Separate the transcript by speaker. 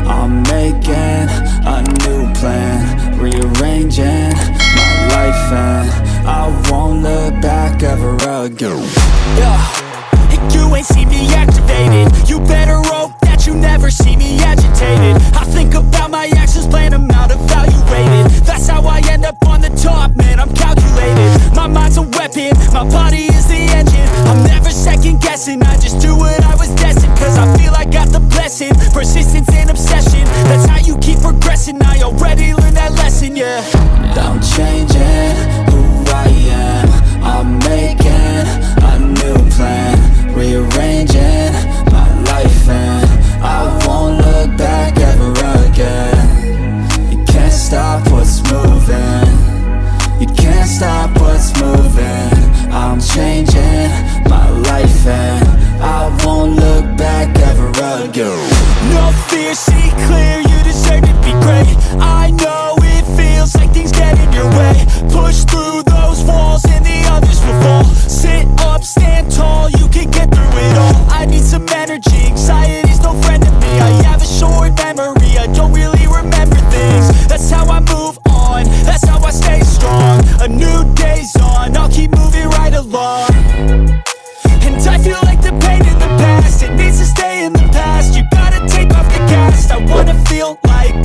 Speaker 1: I'm making a new plan, rearranging my life, and I won't look back ever again.
Speaker 2: You ain't see me activated. You better hope that you never see me agitated. I think about my actions, plan them out, evaluated. That's how I end up on the top, man, I'm calculated. My mind's a weapon, my body is the engine. I'm never second guessing, I just do what I was destined. Cause I feel I got the blessing, persistence and obsession. That's how you keep progressing, I already learned that lesson, yeah.
Speaker 1: I'm changing who I am, I'm making a new plan, rearranging my life, and I won't look back ever again. You can't stop what's moving, you can't stop what's moving. I'm changing my life, and I won't look back ever again.
Speaker 2: No fear, see clear, you deserve to be great. I know it feels like things get in your way. Push through those walls and the others will fall. Sit up, stand tall, you can get through it all. I need some energy, anxiety's no friend to me. I have a short memory, I don't really remember things. That's how I move on, that's how I stay strong. A new day's on, I'll keep moving right along. And I feel like the pain in the past, it needs to stay in the past. You gotta take off the cast, I wanna feel like